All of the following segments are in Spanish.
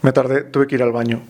Me tardé, tuve que ir al baño.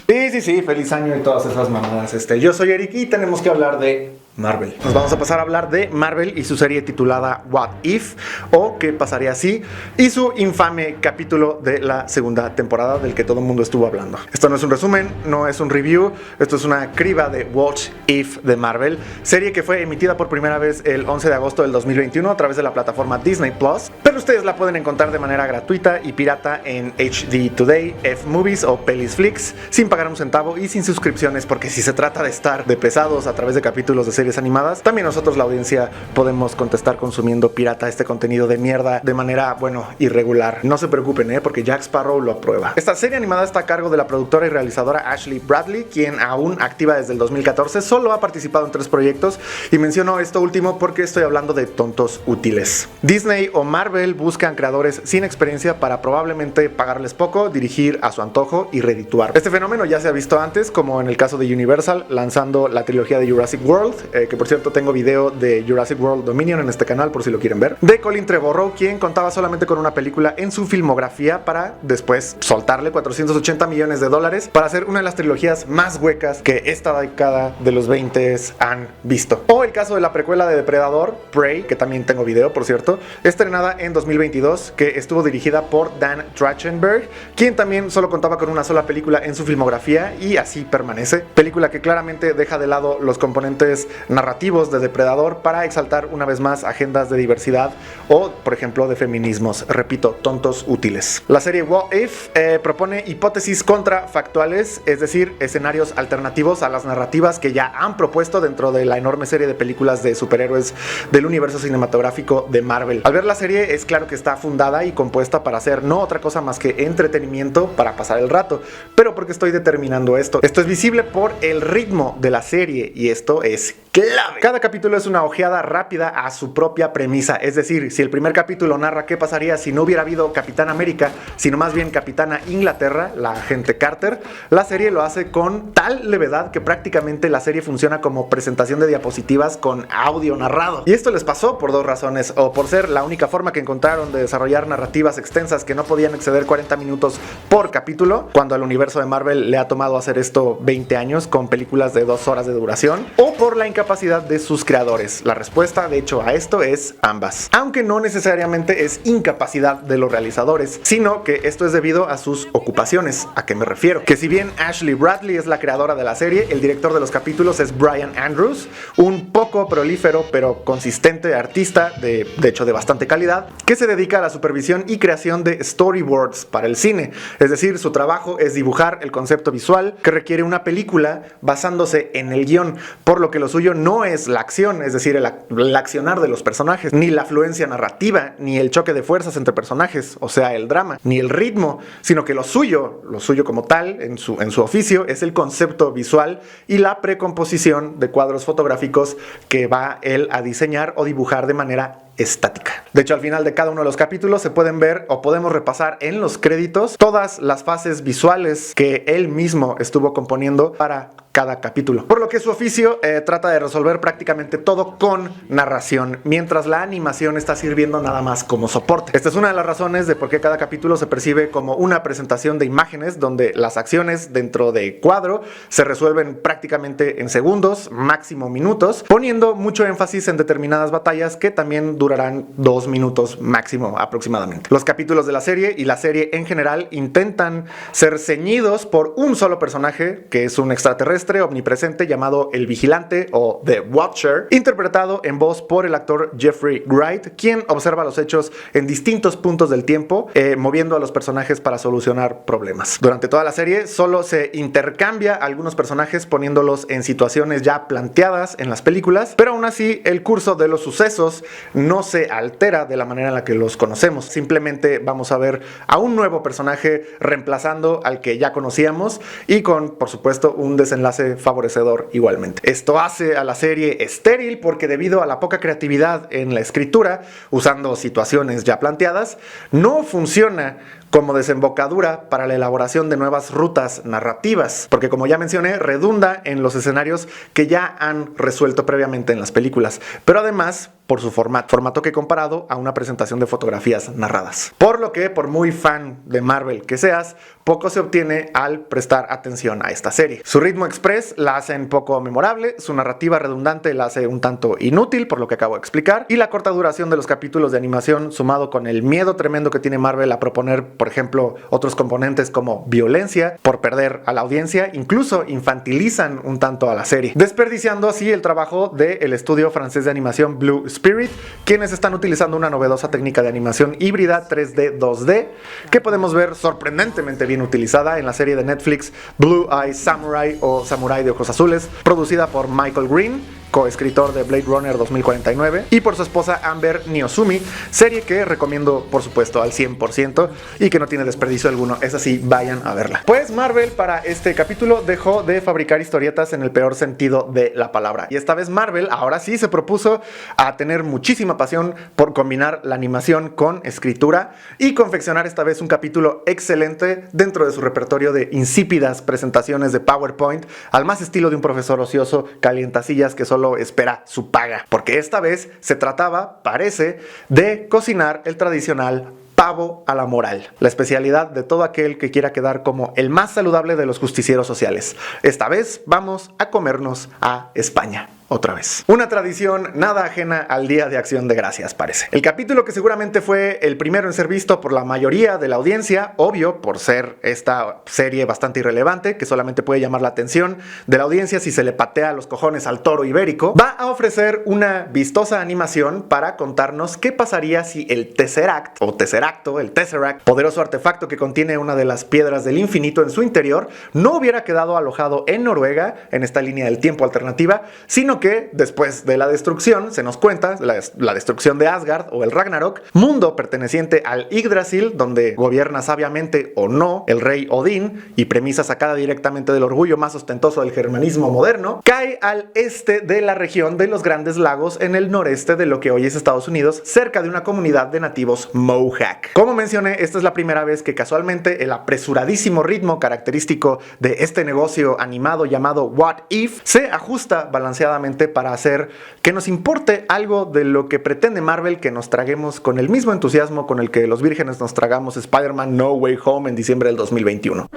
Sí, feliz año y todas esas mamadas. Yo soy Eric y tenemos que hablar de Marvel. Nos vamos a pasar a hablar de Marvel y su serie titulada What If, o ¿Qué pasaría si? Y su infame capítulo de la segunda temporada del que todo el mundo estuvo hablando. Esto no es un resumen, no es un review, esto es una criba de What If de Marvel, serie que fue emitida por primera vez el 11 de agosto del 2021 a través de la plataforma Disney Plus, pero ustedes la pueden encontrar de manera gratuita y pirata en HD Today, F-Movies o Pelisflix, sin pagar un centavo y sin suscripciones, porque si se trata de estar de pesados a través de capítulos de series animadas, también nosotros, la audiencia, podemos contestar consumiendo pirata este contenido de mierda de manera, irregular. No se preocupen, porque Jack Sparrow lo aprueba. Esta serie animada está a cargo de la productora y realizadora Ashley Bradley, quien aún activa desde el 2014, solo ha participado en 3 proyectos, y menciono esto último porque estoy hablando de tontos útiles. Disney o Marvel buscan creadores sin experiencia para probablemente pagarles poco, dirigir a su antojo y redituar. Este fenómeno ya se ha visto antes, como en el caso de Universal lanzando la trilogía de Jurassic World, que por cierto tengo video de Jurassic World Dominion en este canal por si lo quieren ver, de Colin Trevorrow, quien contaba solamente con una película en su filmografía para después soltarle 480 millones de dólares para hacer una de las trilogías más huecas que esta década de los 20 han visto. O el caso de la precuela de Depredador, Prey, que también tengo video por cierto, estrenada en 2022, que estuvo dirigida por Dan Trachtenberg, quien también solo contaba con una sola película en su filmografía y así permanece. Película que claramente deja de lado los componentes narrativos de Depredador para exaltar una vez más agendas de diversidad o, por ejemplo, de feminismos. Repito, tontos útiles. La serie What If propone hipótesis contrafactuales, es decir, escenarios alternativos a las narrativas que ya han propuesto dentro de la enorme serie de películas de superhéroes del universo cinematográfico de Marvel. Al ver la serie es claro que está fundada y compuesta para hacer no otra cosa más que entretenimiento para pasar el rato. Pero ¿por qué estoy determinando esto? Esto es visible por el ritmo de la serie y esto es clave. Cada capítulo es una ojeada rápida a su propia premisa, es decir, si el primer capítulo narra qué pasaría si no hubiera habido Capitán América, sino más bien Capitana Inglaterra, la agente Carter, la serie lo hace con tal levedad que prácticamente la serie funciona como presentación de diapositivas con audio narrado. Y esto les pasó por 2 razones, o por ser la única forma que encontraron de desarrollar narrativas extensas que no podían exceder 40 minutos por capítulo, cuando al universo de Marvel le ha tomado hacer esto 20 años con películas de 2 horas de duración, o por la incapacidad de sus creadores. La respuesta, de hecho, a esto es ambas. Aunque no necesariamente es incapacidad de los realizadores, sino que esto es debido a sus ocupaciones. ¿A qué me refiero? Que si bien Ashley Bradley es la creadora de la serie, el director de los capítulos es Brian Andrews, un poco prolífero pero consistente artista, de hecho de bastante calidad, que se dedica a la supervisión y creación de storyboards para el cine. Es decir, su trabajo es dibujar el concepto visual que requiere una película basándose en el guión, por lo que lo suyo no es la acción, es decir, el accionar de los personajes, ni la fluencia narrativa, ni el choque de fuerzas entre personajes, o sea, el drama, ni el ritmo, sino que lo suyo como tal, en su oficio, es el concepto visual y la precomposición de cuadros fotográficos que va él a diseñar o dibujar de manera estática. De hecho, al final de cada uno de los capítulos se pueden ver o podemos repasar en los créditos todas las fases visuales que él mismo estuvo componiendo para cada capítulo. Por lo que su oficio trata de resolver prácticamente todo con narración, mientras la animación está sirviendo nada más como soporte. Esta es una de las razones de por qué cada capítulo se percibe como una presentación de imágenes donde las acciones dentro de cuadro se resuelven prácticamente en segundos, máximo minutos, poniendo mucho énfasis en determinadas batallas que también durarán 2 minutos máximo aproximadamente. Los capítulos de la serie y la serie en general intentan ser ceñidos por un solo personaje, que es un extraterrestre omnipresente llamado el Vigilante o The Watcher, interpretado en voz por el actor Jeffrey Wright, quien observa los hechos en distintos puntos del tiempo, moviendo a los personajes para solucionar problemas. Durante toda la serie solo se intercambia a algunos personajes poniéndolos en situaciones ya planteadas en las películas, pero aún así el curso de los sucesos no se altera de la manera en la que los conocemos. Simplemente vamos a ver a un nuevo personaje reemplazando al que ya conocíamos y con, por supuesto, un desenlace favorecedor igualmente. Esto hace a la serie estéril porque debido a la poca creatividad en la escritura, usando situaciones ya planteadas, no funciona como desembocadura para la elaboración de nuevas rutas narrativas, porque como ya mencioné, redunda en los escenarios que ya han resuelto previamente en las películas, pero además por su formato que comparado a una presentación de fotografías narradas. Por lo que, por muy fan de Marvel que seas, poco se obtiene al prestar atención a esta serie. Su ritmo express la hacen poco memorable, su narrativa redundante la hace un tanto inútil, por lo que acabo de explicar, y la corta duración de los capítulos de animación, sumado con el miedo tremendo que tiene Marvel a proponer, por ejemplo, otros componentes como violencia, por perder a la audiencia, incluso infantilizan un tanto a la serie, desperdiciando así el trabajo del estudio francés de animación Blue Spirit, quienes están utilizando una novedosa técnica de animación híbrida 3D 2D, que podemos ver sorprendentemente bien utilizada en la serie de Netflix Blue Eye Samurai o Samurai de Ojos Azules, producida por Michael Green, coescritor de Blade Runner 2049, y por su esposa Amber Niozumi, serie que recomiendo por supuesto al 100% y que no tiene desperdicio alguno. Es así, vayan a verla. Pues Marvel para este capítulo dejó de fabricar historietas en el peor sentido de la palabra, y esta vez Marvel ahora sí se propuso a tener muchísima pasión por combinar la animación con escritura y confeccionar esta vez un capítulo excelente dentro de su repertorio de insípidas presentaciones de PowerPoint, al más estilo de un profesor ocioso calientasillas que solo espera su paga, porque esta vez se trataba, parece, de cocinar el tradicional pavo a la moral, la especialidad de todo aquel que quiera quedar como el más saludable de los justicieros sociales. Esta vez vamos a comernos a España. Otra vez. Una tradición nada ajena al Día de Acción de Gracias, parece. El capítulo que seguramente fue el primero en ser visto por la mayoría de la audiencia, obvio, por ser esta serie bastante irrelevante, que solamente puede llamar la atención de la audiencia si se le patea los cojones al toro ibérico, va a ofrecer una vistosa animación para contarnos qué pasaría si el Tesseract, o Tesseracto, el Tesseract, poderoso artefacto que contiene una de las piedras del infinito en su interior, no hubiera quedado alojado en Noruega, en esta línea del tiempo alternativa, sino que después de la destrucción, se nos cuenta, la destrucción de Asgard o el Ragnarok, mundo perteneciente al Yggdrasil, donde gobierna sabiamente o no el rey Odín, y premisa sacada directamente del orgullo más ostentoso del germanismo moderno, cae al este de la región de los Grandes Lagos, en el noreste de lo que hoy es Estados Unidos, cerca de una comunidad de nativos Mohawk. Como mencioné, esta es la primera vez que casualmente el apresuradísimo ritmo característico de este negocio animado llamado What If se ajusta balanceadamente para hacer que nos importe algo de lo que pretende Marvel que nos traguemos con el mismo entusiasmo con el que los vírgenes nos tragamos Spider-Man No Way Home en diciembre del 2021.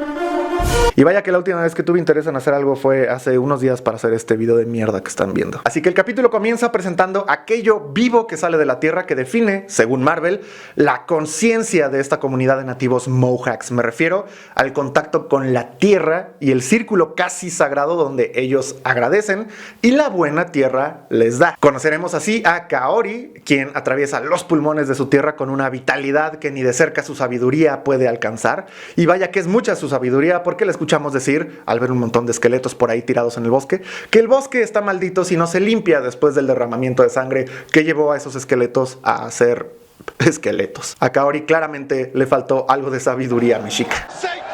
Y vaya que la última vez que tuve interés en hacer algo fue hace unos días para hacer este video de mierda que están viendo. Así que el capítulo comienza presentando aquello vivo que sale de la tierra que define, según Marvel, la conciencia de esta comunidad de nativos Mohawks. Me refiero al contacto con la tierra y el círculo casi sagrado donde ellos agradecen y la buena tierra les da. Conoceremos así a Kaori, quien atraviesa los pulmones de su tierra con una vitalidad que ni de cerca su sabiduría puede alcanzar. Y vaya que es mucha su sabiduría, porque le escuchamos decir, al ver un montón de esqueletos por ahí tirados en el bosque, que el bosque está maldito si no se limpia después del derramamiento de sangre que llevó a esos esqueletos a ser esqueletos. A Kaori claramente le faltó algo de sabiduría mexica,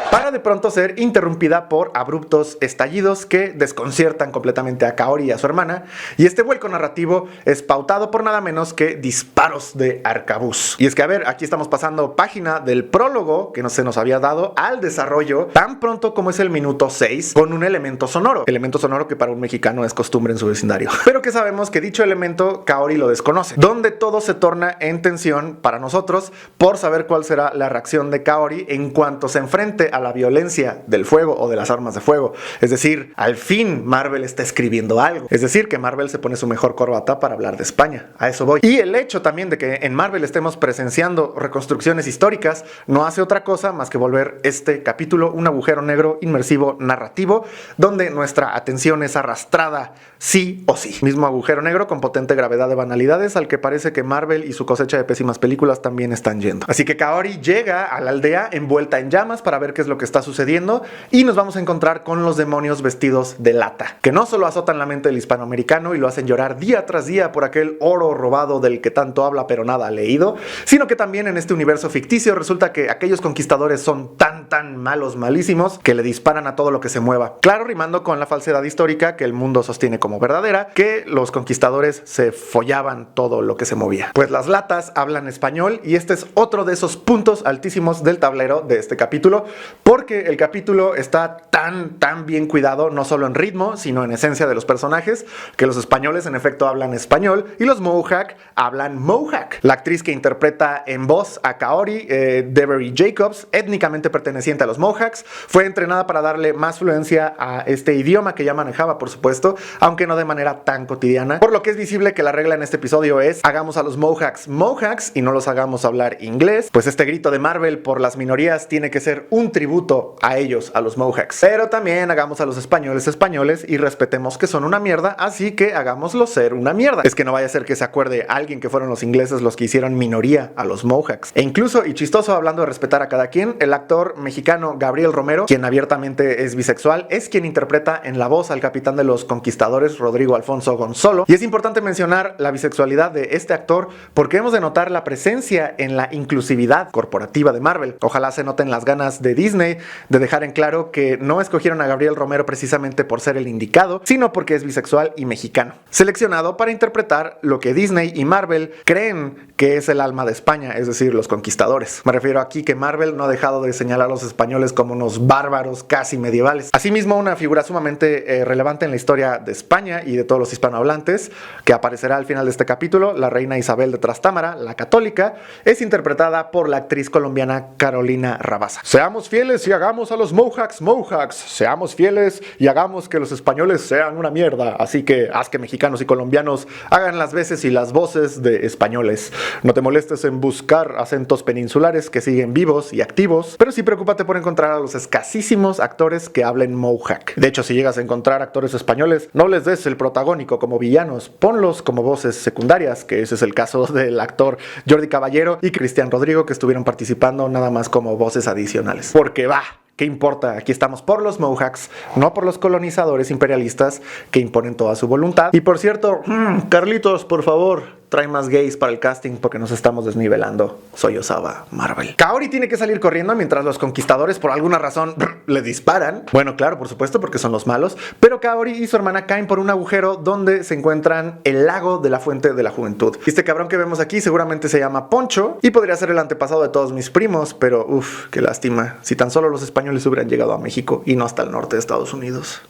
para de pronto ser interrumpida por abruptos estallidos que desconciertan completamente a Kaori y a su hermana, y este vuelco narrativo es pautado por nada menos que disparos de arcabuz. Y es que, a ver, aquí estamos pasando página del prólogo que no se nos había dado al desarrollo tan pronto como es el minuto 6, con un elemento sonoro que para un mexicano es costumbre en su vecindario, pero que sabemos que dicho elemento Kaori lo desconoce, donde todo se torna en tensión para nosotros por saber cuál será la reacción de Kaori en cuanto se enfrente a la violencia del fuego o de las armas de fuego. Es decir, al fin Marvel está escribiendo algo. Es decir, que Marvel se pone su mejor corbata para hablar de España. A eso voy. Y el hecho también de que en Marvel estemos presenciando reconstrucciones históricas no hace otra cosa más que volver este capítulo un agujero negro inmersivo narrativo, donde nuestra atención es arrastrada sí o sí. Mismo agujero negro con potente gravedad de banalidades al que parece que Marvel y su cosecha de pésimas películas también están yendo. Así que Kaori llega a la aldea envuelta en llamas para ver qué es lo que está sucediendo, y nos vamos a encontrar con los demonios vestidos de lata, que no solo azotan la mente del hispanoamericano y lo hacen llorar día tras día por aquel oro robado del que tanto habla pero nada ha leído, sino que también en este universo ficticio resulta que aquellos conquistadores son tan malos, malísimos, que le disparan a todo lo que se mueva. Claro, rimando con la falsedad histórica que el mundo sostiene como verdadera, que los conquistadores se follaban todo lo que se movía. Pues las latas hablan español, y este es otro de esos puntos altísimos del tablero de este capítulo, porque el capítulo está tan bien cuidado, no solo en ritmo, sino en esencia de los personajes, que los españoles en efecto hablan español y los Mohawk hablan Mohawk. La actriz que interpreta en voz a Kaori, Devery Jacobs, étnicamente perteneciente a los Mohawks, fue entrenada para darle más fluencia a este idioma que ya manejaba, por supuesto, aunque no de manera tan cotidiana, por lo que es visible que la regla en este episodio es: hagamos a los Mohawks Mohawks y no los hagamos hablar inglés, pues este grito de Marvel por las minorías tiene que ser un tributo a ellos, a los Mohawks. Pero también hagamos a los españoles españoles y respetemos que son una mierda, así que hagámoslos ser una mierda. Es que no vaya a ser que se acuerde alguien que fueron los ingleses los que hicieron minoría a los Mohawks. E incluso, y chistoso, hablando de respetar a cada quien, el actor mexicano Gabriel Romero, quien abiertamente es bisexual, es quien interpreta en la voz al capitán de los conquistadores, Rodrigo Alfonso Gonzalo. Y es importante mencionar la bisexualidad de este actor porque hemos de notar la presencia en la inclusividad corporativa de Marvel. Ojalá se noten las ganas de Disney de dejar en claro que no escogieron a Gabriel Romero precisamente por ser el indicado, sino porque es bisexual y mexicano, seleccionado para interpretar lo que Disney y Marvel creen que es el alma de España, es decir, los conquistadores. Me refiero aquí que Marvel no ha dejado de señalar a los españoles como unos bárbaros casi medievales. Asimismo, una figura sumamente relevante en la historia de España y de todos los hispanohablantes, que aparecerá al final de este capítulo, la reina Isabel de Trastámara, la católica, es interpretada por la actriz colombiana Carolina Rabasa. Seamos fieles y hagamos a los Mohawks Mohawks. Seamos fieles y hagamos que los españoles sean una mierda. Así que haz que mexicanos y colombianos hagan las veces y las voces de españoles. No te molestes en buscar acentos peninsulares que siguen vivos y activos, pero sí preocúpate por encontrar a los escasísimos actores que hablen Mohawk. De hecho, si llegas a encontrar actores españoles, no les des el protagónico como villanos, ponlos como voces secundarias, que ese es el caso del actor Jordi Caballero y Cristian Rodrigo, que estuvieron participando nada más como voces adicionales. Porque va, ¿qué importa? Aquí estamos por los Mohawks, no por los colonizadores imperialistas que imponen toda su voluntad. Y por cierto, Carlitos, por favor, trae más gays para el casting porque nos estamos desnivelando. Soy Osaba Marvel. Kaori tiene que salir corriendo mientras los conquistadores por alguna razón le disparan. Bueno, claro, por supuesto, porque son los malos. Pero Kaori y su hermana caen por un agujero donde se encuentran el lago de la fuente de la juventud. Este cabrón que vemos aquí seguramente se llama Poncho y podría ser el antepasado de todos mis primos, pero uff, qué lástima. Si tan solo los españoles hubieran llegado a México y no hasta el norte de Estados Unidos,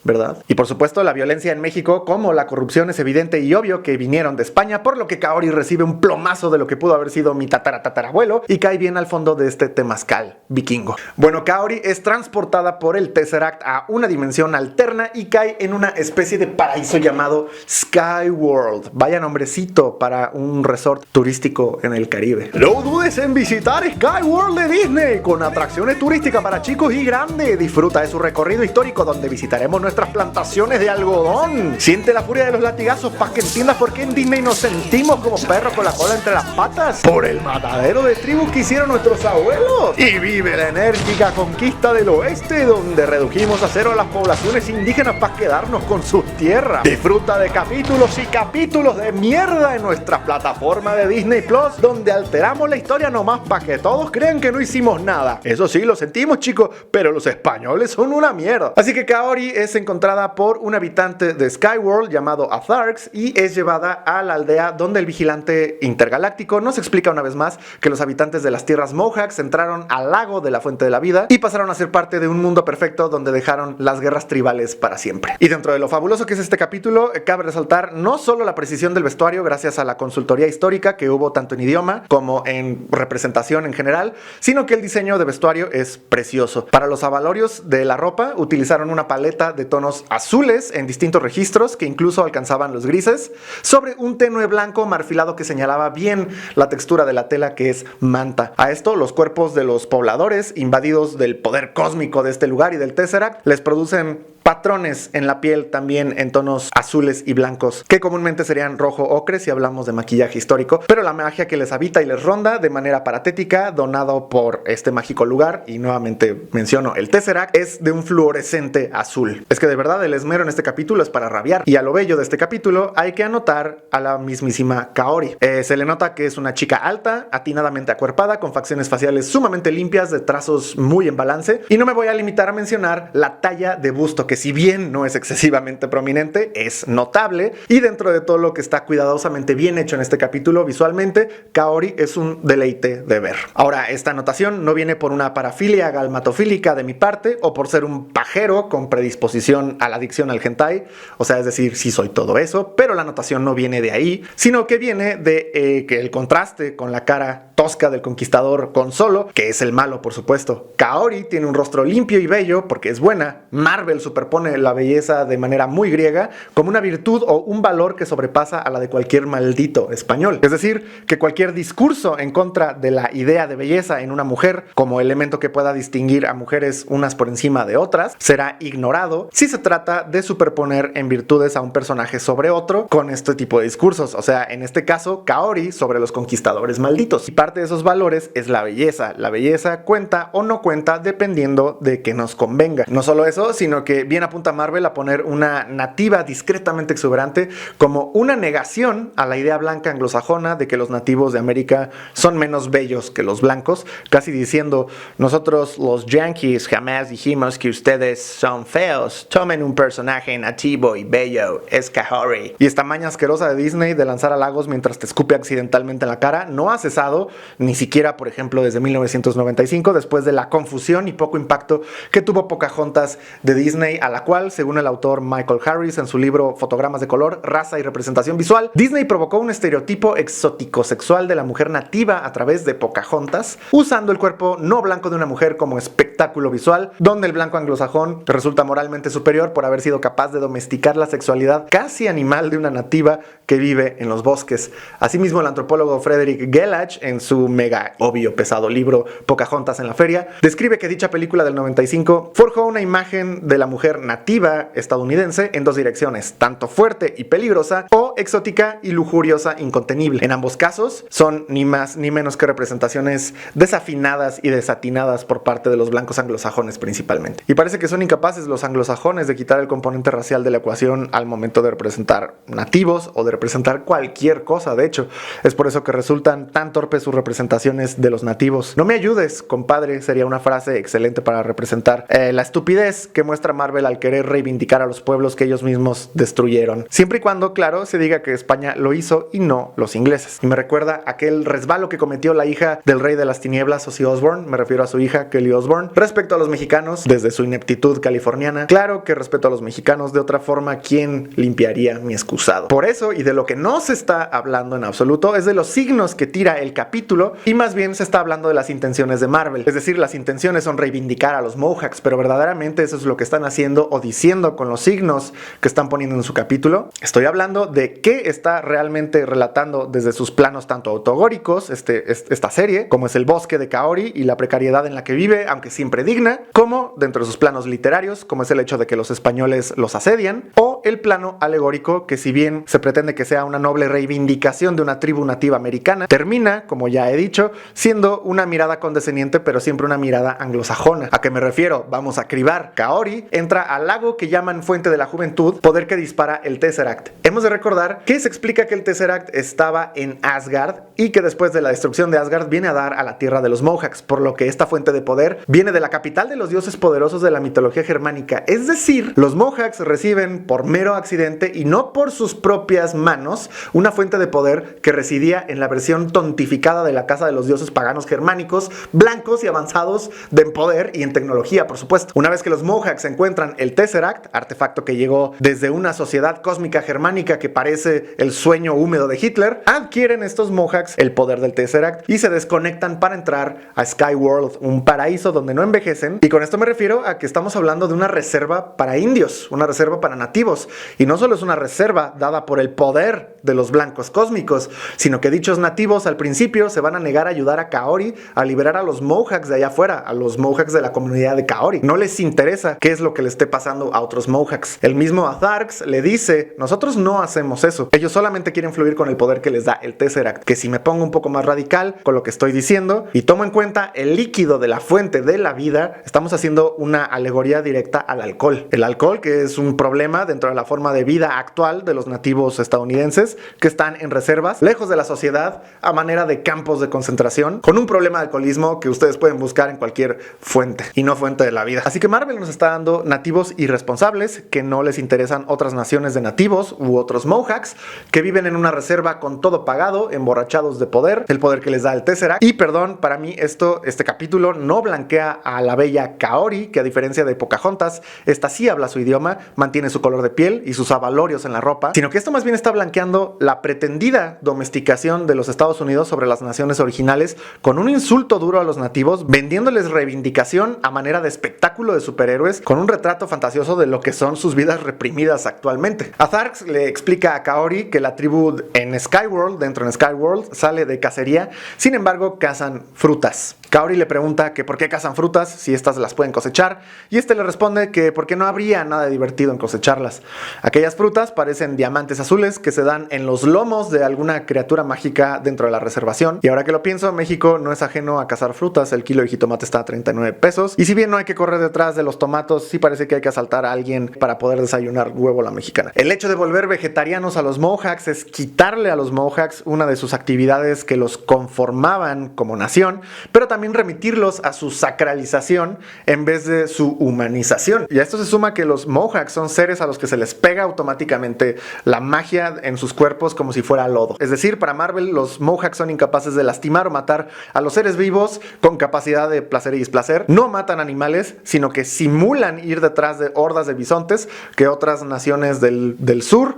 ¿verdad? Y por supuesto la violencia en México como la corrupción es evidente y obvio que vinieron de España, por lo que Kaori recibe un plomazo de lo que pudo haber sido mi tatarabuelo y cae bien al fondo de este temazcal vikingo. Bueno, Kaori es transportada por el Tesseract a una dimensión alterna y cae en una especie de paraíso llamado Sky World. Vaya nombrecito para un resort turístico en el Caribe. No dudes en visitar Sky World de Disney, con atracciones turísticas para chicos y grandes. Disfruta de su recorrido histórico donde visitaremos nuestras plantaciones de algodón. Siente la furia de los latigazos para que entiendas por qué en Disney nos sentimos como perros con la cola entre las patas. Por el matadero de tribus que hicieron nuestros abuelos. Y vive la enérgica conquista del oeste, donde redujimos a cero a las poblaciones indígenas para quedarnos con sus tierras. Disfruta de capítulos y capítulos de mierda en nuestra plataforma de Disney Plus, donde alteramos la historia nomás para que todos crean que no hicimos nada. Eso sí, lo sentimos, chicos, pero los españoles son una mierda. Así que Kaori es encontrada por un habitante de Skyworld llamado Atharx y es llevada a la aldea donde el vigilante intergaláctico nos explica una vez más que los habitantes de las tierras Mohawks entraron al lago de la fuente de la vida y pasaron a ser parte de un mundo perfecto donde dejaron las guerras tribales para siempre. Y dentro de lo fabuloso que es este capítulo, cabe resaltar no solo la precisión del vestuario gracias a la consultoría histórica que hubo tanto en idioma como en representación en general, sino que el diseño de vestuario es precioso. Para los avalorios de la ropa utilizaron una paleta de tonos azules en distintos registros que incluso alcanzaban los grises sobre un tenue blanco marfilado que señalaba bien la textura de la tela, que es manta. A esto los cuerpos de los pobladores invadidos del poder cósmico de este lugar y del Tesseract les producen patrones en la piel también en tonos azules y blancos, que comúnmente serían rojo ocre si hablamos de maquillaje histórico, pero la magia que les habita y les ronda de manera paratética, donado por este mágico lugar, y nuevamente menciono el Tesseract, es de un fluorescente azul. Es que de verdad el esmero en este capítulo es para rabiar, y a lo bello de este capítulo hay que anotar a la mismísima Kaori. Se le nota que es una chica alta, atinadamente acuerpada, con facciones faciales sumamente limpias, de trazos muy en balance, y no me voy a limitar a mencionar la talla de busto que que si bien no es excesivamente prominente, es notable, y dentro de todo lo que está cuidadosamente bien hecho en este capítulo visualmente, Kaori es un deleite de ver. Ahora, esta anotación no viene por una parafilia galmatofílica de mi parte o por ser un pajero con predisposición a la adicción al hentai, o sea, es decir, sí soy todo eso, pero la anotación no viene de ahí, sino que viene de que el contraste con la cara tosca del conquistador con Solo, que es el malo por supuesto. Kaori tiene un rostro limpio y bello porque es buena. Marvel superpone la belleza de manera muy griega como una virtud o un valor que sobrepasa a la de cualquier maldito español. Es decir, que cualquier discurso en contra de la idea de belleza en una mujer como elemento que pueda distinguir a mujeres unas por encima de otras será ignorado si se trata de superponer en virtudes a un personaje sobre otro con este tipo de discursos. O sea, en este caso, Kaori sobre los conquistadores malditos. Y parte de esos valores es la belleza. La belleza cuenta o no cuenta dependiendo de que nos convenga. No solo eso, sino que bien apunta Marvel a poner una nativa discretamente exuberante como una negación a la idea blanca anglosajona de que los nativos de América son menos bellos que los blancos, casi diciendo: nosotros los yankees jamás dijimos que ustedes son feos, tomen un personaje nativo y bello, es Kaori. Y esta maña asquerosa de Disney de lanzar halagos mientras te escupe accidentalmente en la cara no ha cesado, ni siquiera por ejemplo desde 1995, después de la confusión y poco impacto que tuvo Pocahontas de Disney, a la cual, según el autor Michael Harris en su libro Fotogramas de color, raza y representación visual, Disney provocó un estereotipo exótico sexual de la mujer nativa a través de Pocahontas, usando el cuerpo no blanco de una mujer como espectáculo visual, donde el blanco anglosajón resulta moralmente superior por haber sido capaz de domesticar la sexualidad casi animal de una nativa que vive en los bosques. Asimismo, el antropólogo Frederick Gellach, en su mega obvio pesado libro Pocahontas en la feria, describe que dicha película del 95 forjó una imagen de la mujer nativa estadounidense en dos direcciones, tanto fuerte y peligrosa o exótica y lujuriosa incontenible. En ambos casos son ni más ni menos que representaciones desafinadas y desatinadas por parte de los blancos anglosajones principalmente. Y parece que son incapaces los anglosajones de quitar el componente racial de la ecuación al momento de representar nativos o de representar cualquier cosa. De hecho, es por eso que resultan tan torpes sus representaciones de los nativos. No me ayudes, compadre, sería una frase excelente para representar la estupidez que muestra Marvel al querer reivindicar a los pueblos que ellos mismos destruyeron. Siempre y cuando, claro, se diga que España lo hizo y no los ingleses. Y me recuerda aquel resbalo que cometió la hija del rey de las tinieblas, Ozzy Osbourne, me refiero a su hija Kelly Osbourne, respecto a los mexicanos desde su ineptitud californiana. Claro que respeto a los mexicanos, de otra forma, ¿quién limpiaría mi excusado? Por eso, y de lo que no se está hablando en absoluto, es de los signos que tira el capítulo, y más bien se está hablando de las intenciones de Marvel. Es decir, las intenciones son reivindicar a los Mohawks, pero verdaderamente eso es lo que están haciendo o diciendo con los signos que están poniendo en su capítulo. Estoy hablando de qué está realmente relatando desde sus planos tanto autogóricos, esta serie, como es el bosque de Kaori y la precariedad en la que vive, aunque siempre digna, como dentro de sus planos literarios, como es el hecho de que los españoles los asedian, o el plano alegórico, que si bien se pretende que sea una noble reivindicación de una tribu nativa americana, termina, como ya he dicho, siendo una mirada condescendiente, pero siempre una mirada anglosajona. ¿A qué me refiero? Vamos a cribar. Kaori entra al lago que llaman Fuente de la Juventud, poder que dispara el Tesseract. Hemos de recordar que se explica que el Tesseract estaba en Asgard y que después de la destrucción de Asgard viene a dar a la tierra de los Mohawks, por lo que esta fuente de poder viene de la capital de los dioses poderosos de la mitología germánica. Es decir, los Mohawks reciben por mero accidente y no por sus propias manos una fuente de poder que residía en la versión tontificada de la casa de los dioses paganos germánicos, blancos y avanzados de poder y en tecnología, por supuesto. Una vez que los Mohawks encuentran el Tesseract, artefacto que llegó desde una sociedad cósmica germánica que parece el sueño húmedo de Hitler, adquieren estos Mohawks el poder del Tesseract y se desconectan para entrar a Skyworld, un paraíso donde no envejecen. Y con esto me refiero a que estamos hablando de una reserva para indios, una reserva para nativos, y no solo es una reserva dada por el poder de los blancos cósmicos, sino que dichos nativos al principio se van a negar a ayudar a Kaori a liberar a los Mohawks de allá afuera, a los Mohawks de la comunidad de Kaori. No les interesa qué es lo que le esté pasando a otros Mohawks. El mismo Atharx le dice: nosotros no no hacemos eso. Ellos solamente quieren fluir con el poder que les da el Tesseract, que si me pongo un poco más radical con lo que estoy diciendo y tomo en cuenta el líquido de la fuente de la vida, estamos haciendo una alegoría directa al alcohol. El alcohol, que es un problema dentro de la forma de vida actual de los nativos estadounidenses, que están en reservas, lejos de la sociedad, a manera de campos de concentración, con un problema de alcoholismo que ustedes pueden buscar en cualquier fuente, y no fuente de la vida. Así que Marvel nos está dando nativos irresponsables, que no les interesan otras naciones de nativos u otros Mohawks, que viven en una reserva con todo pagado, emborrachados de poder, el poder que les da el Tesseract. Y perdón, para mí este capítulo no blanquea a la bella Kaori, que a diferencia de Pocahontas, esta sí habla su idioma, mantiene su color de piel y sus abalorios en la ropa, sino que esto más bien está blanqueando la pretendida domesticación de los Estados Unidos sobre las naciones originales, con un insulto duro a los nativos, vendiéndoles reivindicación a manera de espectáculo de superhéroes, con un retrato fantasioso de lo que son sus vidas reprimidas actualmente. Azarx le explica a Kaori que la tribu en Skyworld, dentro de Skyworld, sale de cacería, sin embargo cazan frutas. Kaori le pregunta que por qué cazan frutas si estas las pueden cosechar, y este le responde que porque no habría nada divertido en cosecharlas. Aquellas frutas parecen diamantes azules que se dan en los lomos de alguna criatura mágica dentro de la reservación, y ahora que lo pienso, México no es ajeno a cazar frutas. El kilo de jitomate está a 39 pesos, y si bien no hay que correr detrás de los tomatos, sí parece que hay que asaltar a alguien para poder desayunar huevo a la mexicana. El hecho de volver vegetarianos a los Mohawks es quitarle a los Mohawks una de sus actividades que los conformaban como nación, pero también remitirlos a su sacralización en vez de su humanización. Y a esto se suma que los Mohawks son seres a los que se les pega automáticamente la magia en sus cuerpos como si fuera lodo. Es decir, para Marvel, los Mohawks son incapaces de lastimar o matar a los seres vivos con capacidad de placer y displacer. No matan animales, sino que simulan ir detrás de hordas de bisontes que otras naciones del sur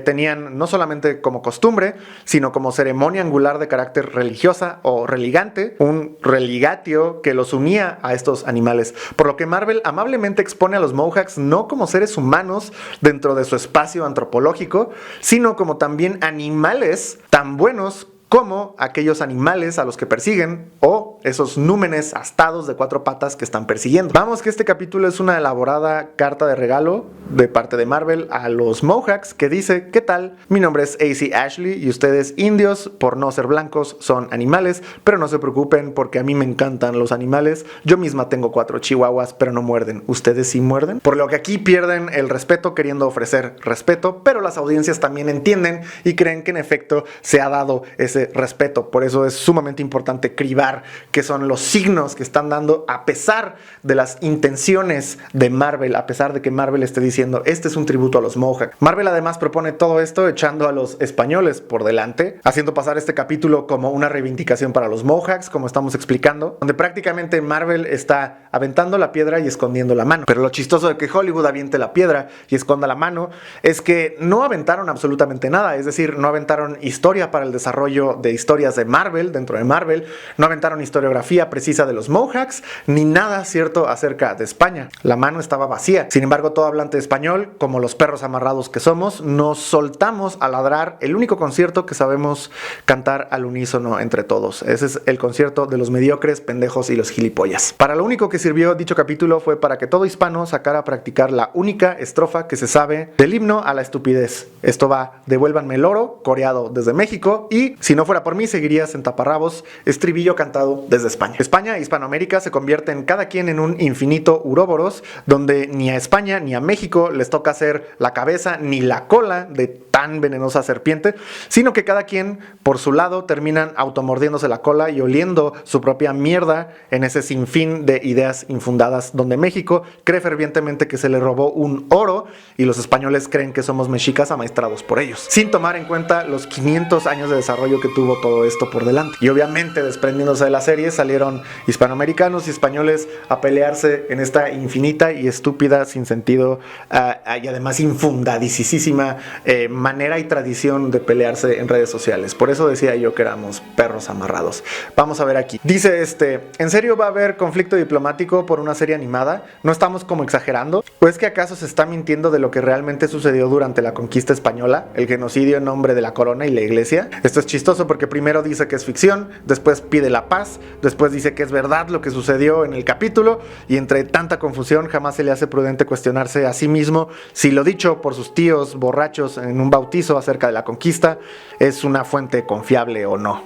tenían no solamente como costumbre, sino como ceremonia angular de carácter religiosa o religante, un religatio que los unía a estos animales. Por lo que Marvel amablemente expone a los Mohawks no como seres humanos dentro de su espacio antropológico, sino como también animales tan buenos como aquellos animales a los que persiguen o esos númenes astados de 4 patas que están persiguiendo. Vamos, que este capítulo es una elaborada carta de regalo de parte de Marvel a los Mohawks que dice: ¿qué tal? Mi nombre es AC Ashley y ustedes, indios, por no ser blancos, son animales, pero no se preocupen porque a mí me encantan los animales. Yo misma tengo 4 chihuahuas, pero no muerden. ¿Ustedes sí muerden? Por lo que aquí pierden el respeto queriendo ofrecer respeto, pero las audiencias también entienden y creen que en efecto se ha dado ese respeto. Por eso es sumamente importante cribar qué son los signos que están dando, a pesar de las intenciones de Marvel, a pesar de que Marvel esté diciendo este es un tributo a los Mohawks. Marvel además propone todo esto echando a los españoles por delante, haciendo pasar este capítulo como una reivindicación para los Mohawks, como estamos explicando, donde prácticamente Marvel está aventando la piedra y escondiendo la mano. Pero lo chistoso de que Hollywood aviente la piedra y esconda la mano es que no aventaron absolutamente nada, es decir, no aventaron historia para el desarrollo de historias de Marvel, dentro de Marvel, no aventaron historiografía precisa de los Mohawks, ni nada cierto acerca de España. La mano estaba vacía. Sin embargo, todo hablante de español, como los perros amarrados que somos, nos soltamos a ladrar el único concierto que sabemos cantar al unísono entre todos. Ese es el concierto de los mediocres, pendejos y los gilipollas. Para lo único que sirvió dicho capítulo fue para que todo hispano sacara a practicar la única estrofa que se sabe del himno a la estupidez. Esto va: devuélvanme el oro, coreado desde México, y si no fuera por mí seguirías en taparrabos, estribillo cantado desde España. España e Hispanoamérica se convierten cada quien en un infinito uróboros, donde ni a España ni a México les toca ser la cabeza ni la cola de tan venenosa serpiente, sino que cada quien por su lado terminan automordiéndose la cola y oliendo su propia mierda en ese sinfín de ideas infundadas, donde México cree fervientemente que se le robó un oro y los españoles creen que somos mexicas amaestrados por ellos, sin tomar en cuenta los 500 años de desarrollo que tuvo todo esto por delante. Y obviamente, desprendiéndose de la serie, salieron hispanoamericanos y españoles a pelearse en esta infinita y estúpida, sin sentido y además infundadísima manera y tradición de pelearse en redes sociales. Por eso decía yo que éramos perros amarrados. Vamos a ver aquí. Dice ¿en serio va a haber conflicto diplomático por una serie animada? ¿No estamos como exagerando? ¿O es que acaso se está mintiendo de lo que realmente sucedió durante la conquista española? El genocidio en nombre de la corona y la iglesia. Esto es chistoso chistoso porque primero dice que es ficción, después pide la paz, después dice que es verdad lo que sucedió en el capítulo, y entre tanta confusión jamás se le hace prudente cuestionarse a sí mismo si lo dicho por sus tíos borrachos en un bautizo acerca de la conquista es una fuente confiable o no.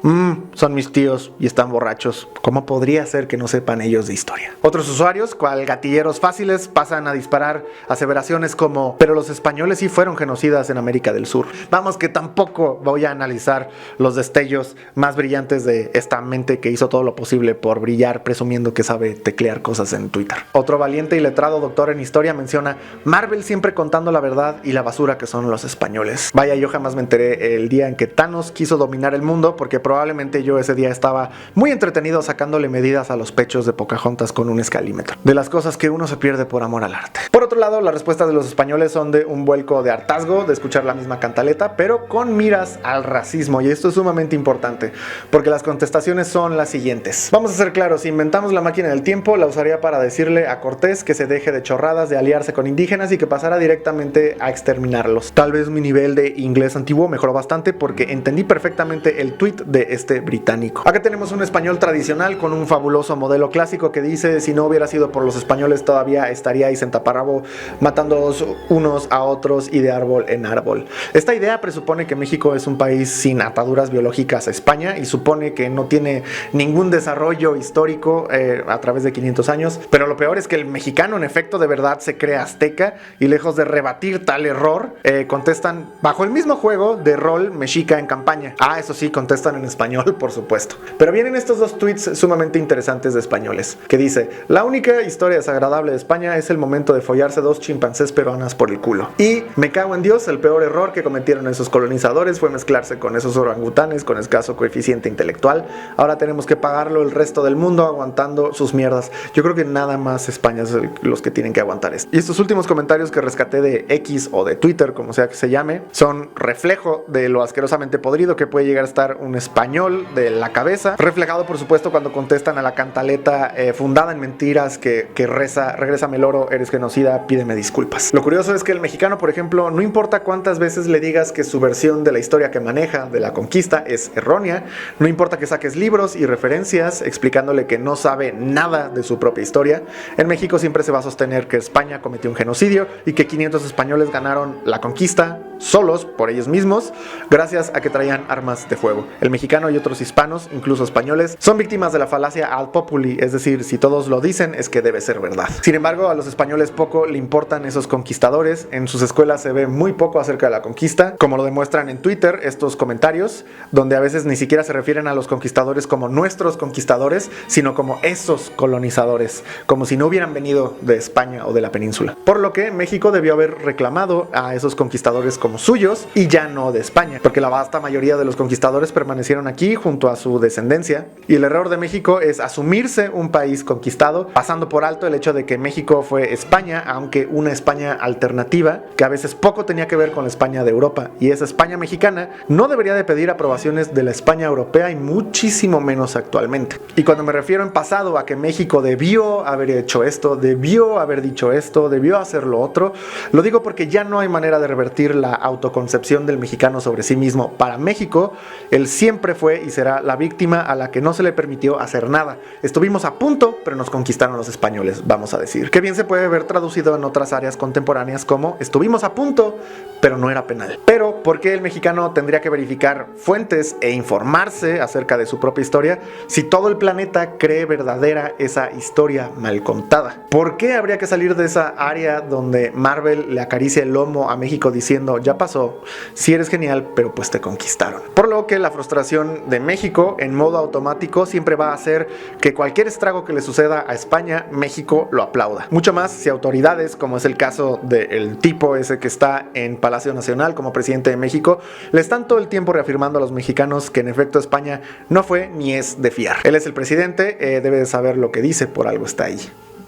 Son mis tíos y están borrachos. ¿Cómo podría ser que no sepan ellos de historia? Otros usuarios, cual gatilleros fáciles, pasan a disparar aseveraciones como: pero los españoles sí fueron genocidas en América del Sur. Vamos, que tampoco voy a analizar los destellos más brillantes de esta mente que hizo todo lo posible por brillar presumiendo que sabe teclear cosas en Twitter. Otro valiente y letrado doctor en historia menciona: Marvel siempre contando la verdad y la basura que son los españoles. Vaya, yo jamás me enteré el día en que Thanos quiso dominar el mundo, porque probablemente yo ese día estaba muy entretenido sacándole medidas a los pechos de Pocahontas con un escalímetro. De las cosas que uno se pierde por amor al arte. Por otro lado, las respuestas de los españoles son de un vuelco de hartazgo de escuchar la misma cantaleta, pero con miras al racismo, y esto es sumamente importante, porque las contestaciones son las siguientes. Vamos a ser claros: si inventamos la máquina del tiempo, la usaría para decirle a Cortés que se deje de chorradas de aliarse con indígenas y que pasara directamente a exterminarlos. Tal vez mi nivel de inglés antiguo mejoró bastante porque entendí perfectamente el tweet de este británico. Acá tenemos un español tradicional con un fabuloso modelo clásico que dice: si no hubiera sido por los españoles todavía estaríais en taparrabo matándoos unos a otros y de árbol en árbol. Esta idea presupone que México es un país sin ataduras biológicas a España y supone que no tiene ningún desarrollo histórico a través de 500 años, pero lo peor es que el mexicano en efecto de verdad se cree azteca, y lejos de rebatir tal error, contestan bajo el mismo juego de rol mexica en campaña. Eso sí, contestan en español, por supuesto. Pero vienen estos dos tweets sumamente interesantes de españoles, que dice: la única historia desagradable de España es el momento de follarse dos chimpancés peruanas por el culo. Y me cago en Dios, el peor error que cometieron esos colonizadores fue mezclarse con esos orangutanes con escaso coeficiente intelectual. Ahora tenemos que pagarlo el resto del mundo aguantando sus mierdas. Yo creo que nada más España es los que tienen que aguantar esto. Y estos últimos comentarios que rescaté de X o de Twitter, como sea que se llame, son reflejo de lo asquerosamente podrido que puede llegar a estar un español de la cabeza, reflejado por supuesto cuando contestan a la cantaleta fundada en mentiras que reza: regrésame el oro, eres genocida, pídeme disculpas. Lo curioso es que el mexicano, por ejemplo, no importa cuántas veces le digas que su versión de la historia que maneja de la conquista es errónea, no importa que saques libros y referencias explicándole que no sabe nada de su propia historia, en México siempre se va a sostener que España cometió un genocidio y que 500 españoles ganaron la conquista solos por ellos mismos gracias a que traían armas de fuego. El mexicano y otros hispanos, incluso españoles, son víctimas de la falacia ad populi, es decir, si todos lo dicen es que debe ser verdad. Sin embargo, a los españoles poco le importan esos conquistadores. En sus escuelas se ve muy poco acerca de la conquista, como lo demuestran en Twitter estos comentarios, donde a veces ni siquiera se refieren a los conquistadores como nuestros conquistadores, sino como esos colonizadores, como si no hubieran venido de España o de la península. Por lo que México debió haber reclamado a esos conquistadores como suyos y ya no de España, porque la vasta mayoría de los conquistadores permanecieron aquí junto a su descendencia, y el error de México es asumirse un país conquistado, pasando por alto el hecho de que México fue España, aunque una España alternativa, que a veces poco tenía que ver con la España de Europa, y esa España mexicana no debería de pedir aprobaciones de la España europea y muchísimo menos actualmente. Y cuando me refiero en pasado a que México debió haber hecho esto, debió haber dicho esto, debió hacer lo otro, lo digo porque ya no hay manera de revertir la autoconcepción del mexicano sobre sí mismo. Para México, él siempre fue y será la víctima a la que no se le permitió hacer nada. Estuvimos a punto, pero nos conquistaron los españoles, vamos a decir. Que bien se puede ver traducido en otras áreas contemporáneas como: estuvimos a punto, pero no era penal. Pero, ¿por qué el mexicano tendría que verificar fuentes e informarse acerca de su propia historia si todo el planeta cree verdadera esa historia mal contada? ¿Por qué habría que salir de esa área donde Marvel le acaricia el lomo a México diciendo: ya pasó, sí eres genial, pero pues te conquistaron? Por lo que la frustración de México en modo automático siempre va a hacer que cualquier estrago que le suceda a España, México lo aplauda. Mucho más si autoridades, como es el caso del tipo ese que está en Palacio Nacional como presidente de México, le están todo el tiempo reafirmando a los mexicanos que en efecto España no fue ni es de fiar. Él es el presidente, debe de saber lo que dice, por algo está ahí.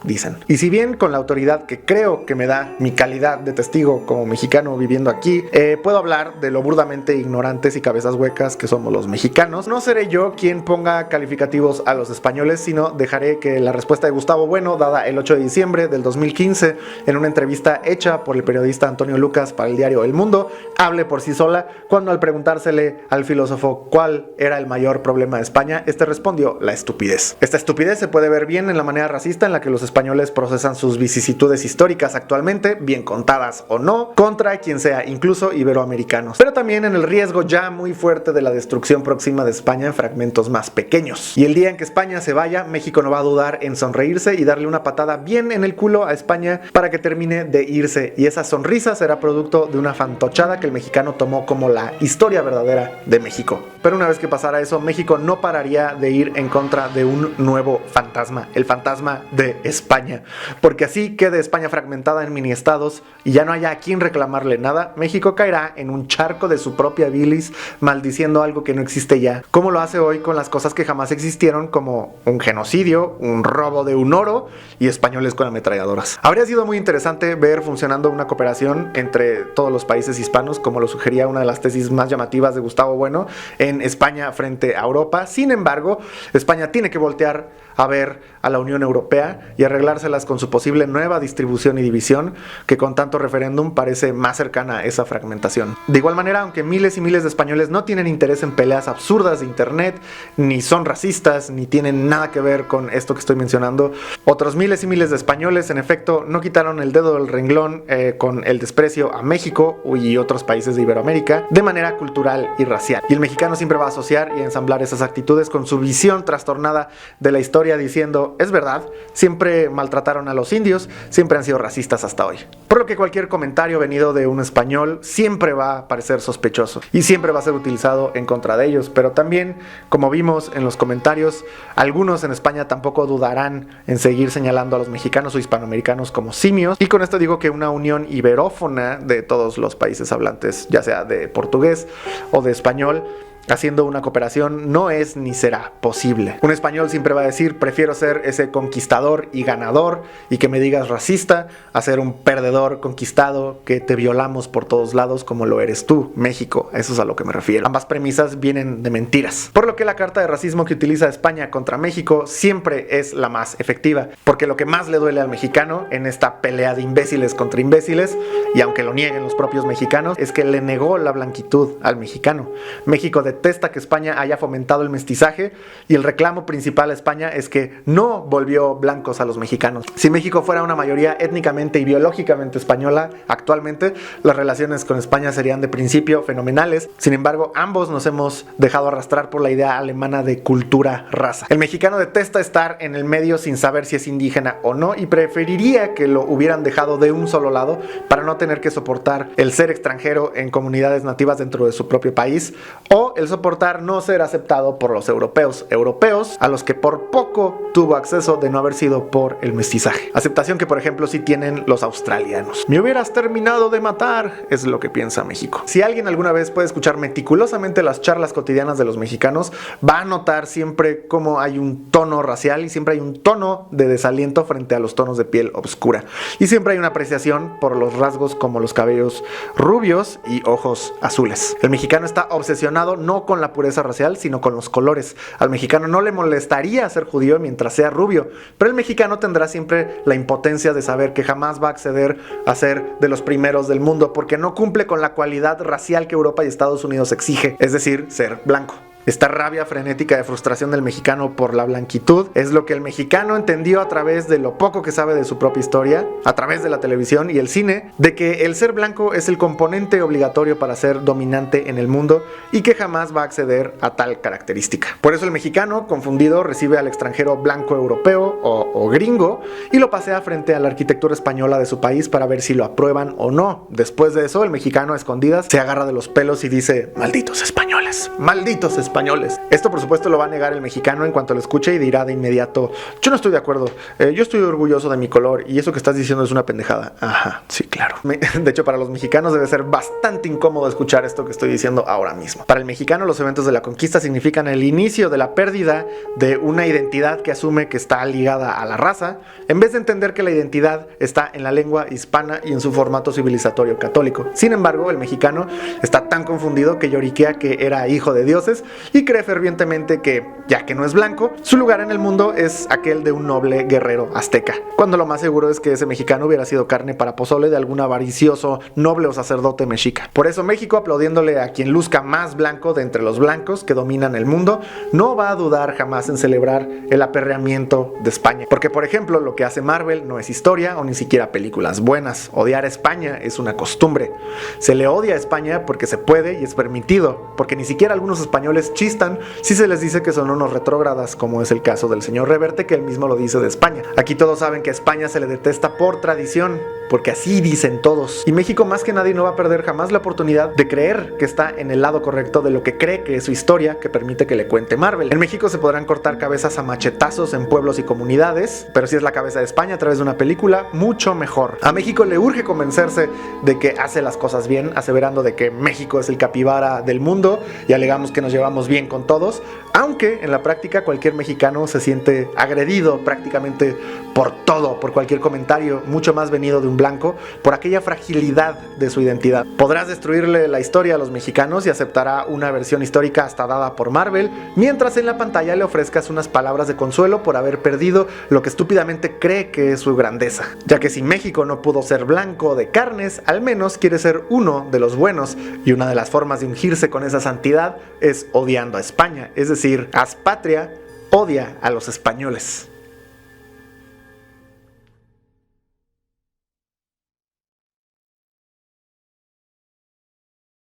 dicen. Y si bien con la autoridad que creo que me da mi calidad de testigo como mexicano viviendo aquí, puedo hablar de lo burdamente ignorantes y cabezas huecas que somos los mexicanos, no seré yo quien ponga calificativos a los españoles, sino dejaré que la respuesta de Gustavo Bueno, dada el 8 de diciembre del 2015 en una entrevista hecha por el periodista Antonio Lucas para el diario El Mundo, hable por sí sola cuando al preguntársele al filósofo cuál era el mayor problema de España, este respondió: la estupidez. Esta estupidez se puede ver bien en la manera racista en la que los españoles procesan sus vicisitudes históricas actualmente, bien contadas o no, contra quien sea, incluso iberoamericanos, pero también en el riesgo ya muy fuerte de la destrucción próxima de España en fragmentos más pequeños. Y el día en que España se vaya, México no va a dudar en sonreírse y darle una patada bien en el culo a España para que termine de irse, y esa sonrisa será producto de una fantochada que el mexicano tomó como la historia verdadera de México. Pero una vez que pasara eso, México no pararía de ir en contra de un nuevo fantasma, el fantasma de España, porque así quede España fragmentada en mini estados y ya no haya a quien reclamarle nada, México caerá en un charco de su propia bilis, maldiciendo algo que no existe ya, como lo hace hoy con las cosas que jamás existieron, como un genocidio, un robo de un oro y españoles con ametralladoras. Habría sido muy interesante ver funcionando una cooperación entre todos los países hispanos, como lo sugería una de las tesis más llamativas de Gustavo Bueno, en España frente a Europa. Sin embargo, España tiene que voltear a ver a la Unión Europea y arreglárselas con su posible nueva distribución y división, que con tanto referéndum parece más cercana a esa fragmentación. De igual manera, aunque miles y miles de españoles no tienen interés en peleas absurdas de internet, ni son racistas, ni tienen nada que ver con esto que estoy mencionando, otros miles y miles de españoles, en efecto, no quitaron el dedo del renglón con el desprecio a México y otros países de Iberoamérica de manera cultural y racial. Y el mexicano siempre va a asociar y a ensamblar esas actitudes con su visión trastornada de la historia, diciendo: es verdad, siempre maltrataron a los indios, siempre han sido racistas hasta hoy. Por lo que cualquier comentario venido de un español siempre va a parecer sospechoso y siempre va a ser utilizado en contra de ellos. Pero también, como vimos en los comentarios, algunos en España tampoco dudarán en seguir señalando a los mexicanos o hispanoamericanos como simios, y con esto digo que una unión iberófona de todos los países hablantes, ya sea de portugués o de español, haciendo una cooperación no es ni será posible. Un español siempre va a decir: prefiero ser ese conquistador y ganador y que me digas racista, a ser un perdedor conquistado que te violamos por todos lados como lo eres tú, México. Eso es a lo que me refiero. Ambas premisas vienen de mentiras, por lo que la carta de racismo que utiliza España contra México siempre es la más efectiva, porque lo que más le duele al mexicano en esta pelea de imbéciles contra imbéciles, y aunque lo nieguen los propios mexicanos, es que le negó la blanquitud al mexicano. México detesta que España haya fomentado el mestizaje, y el reclamo principal a España es que no volvió blancos a los mexicanos. Si México fuera una mayoría étnicamente y biológicamente española, actualmente las relaciones con España serían de principio fenomenales. Sin embargo, ambos nos hemos dejado arrastrar por la idea alemana de cultura-raza. El mexicano detesta estar en el medio sin saber si es indígena o no, y preferiría que lo hubieran dejado de un solo lado para no tener que soportar el ser extranjero en comunidades nativas dentro de su propio país, o el soportar no ser aceptado por los europeos a los que por poco tuvo acceso de no haber sido por el mestizaje. Aceptación que, por ejemplo, sí tienen los australianos. Me hubieras terminado de matar, es lo que piensa México. Si alguien alguna vez puede escuchar meticulosamente las charlas cotidianas de los mexicanos, va a notar siempre cómo hay un tono racial y siempre hay un tono de desaliento frente a los tonos de piel oscura. Y siempre hay una apreciación por los rasgos como los cabellos rubios y ojos azules. El mexicano está obsesionado no con la pureza racial, sino con los colores. Al mexicano no le molestaría ser judío mientras sea rubio, pero el mexicano tendrá siempre la impotencia de saber que jamás va a acceder a ser de los primeros del mundo, porque no cumple con la cualidad racial que Europa y Estados Unidos exige, es decir, ser blanco. Esta rabia frenética de frustración del mexicano por la blanquitud es lo que el mexicano entendió a través de lo poco que sabe de su propia historia, a través de la televisión y el cine, de que el ser blanco es el componente obligatorio para ser dominante en el mundo y que jamás va a acceder a tal característica. Por eso el mexicano, confundido, recibe al extranjero blanco europeo o gringo y lo pasea frente a la arquitectura española de su país para ver si lo aprueban o no. Después de eso, el mexicano a escondidas se agarra de los pelos y dice: malditos españoles, malditos españoles. españoles. Esto por supuesto lo va a negar el mexicano en cuanto lo escuche y dirá de inmediato: yo no estoy de acuerdo, yo estoy orgulloso de mi color y eso que estás diciendo es una pendejada. Ajá, sí, claro. De hecho, para los mexicanos debe ser bastante incómodo escuchar esto que estoy diciendo ahora mismo. Para el mexicano, los eventos de la conquista significan el inicio de la pérdida de una identidad que asume que está ligada a la raza, en vez de entender que la identidad está en la lengua hispana y en su formato civilizatorio católico. Sin embargo, el mexicano está tan confundido que lloriquea que era hijo de dioses y cree fervientemente que, ya que no es blanco, su lugar en el mundo es aquel de un noble guerrero azteca, cuando lo más seguro es que ese mexicano hubiera sido carne para pozole de algún avaricioso noble o sacerdote mexica. Por eso México, aplaudiéndole a quien luzca más blanco de entre los blancos que dominan el mundo, no va a dudar jamás en celebrar el aperreamiento de España. Porque, por ejemplo, lo que hace Marvel no es historia o ni siquiera películas buenas. Odiar a España es una costumbre. Se le odia a España porque se puede y es permitido, porque ni siquiera algunos españoles chistan si se les dice que son unos retrógradas, como es el caso del señor Reverte, que él mismo lo dice de España. Aquí todos saben que a España se le detesta por tradición, porque así dicen todos. Y México más que nadie no va a perder jamás la oportunidad de creer que está en el lado correcto de lo que cree que es su historia, que permite que le cuente Marvel. En México se podrán cortar cabezas a machetazos en pueblos y comunidades, pero si es la cabeza de España a través de una película, mucho mejor. A México le urge convencerse de que hace las cosas bien, aseverando de que México es el capibara del mundo y alegamos que nos llevamos bien con todos, aunque en la práctica cualquier mexicano se siente agredido prácticamente por todo, por cualquier comentario, mucho más venido de un blanco, por aquella fragilidad de su identidad. Podrás destruirle la historia a los mexicanos y aceptará una versión histórica hasta dada por Marvel, mientras en la pantalla le ofrezcas unas palabras de consuelo por haber perdido lo que estúpidamente cree que es su grandeza. Ya que si México no pudo ser blanco de carnes, al menos quiere ser uno de los buenos, y una de las formas de ungirse con esa santidad es odiando a España, es decir, haz patria, odia a los españoles.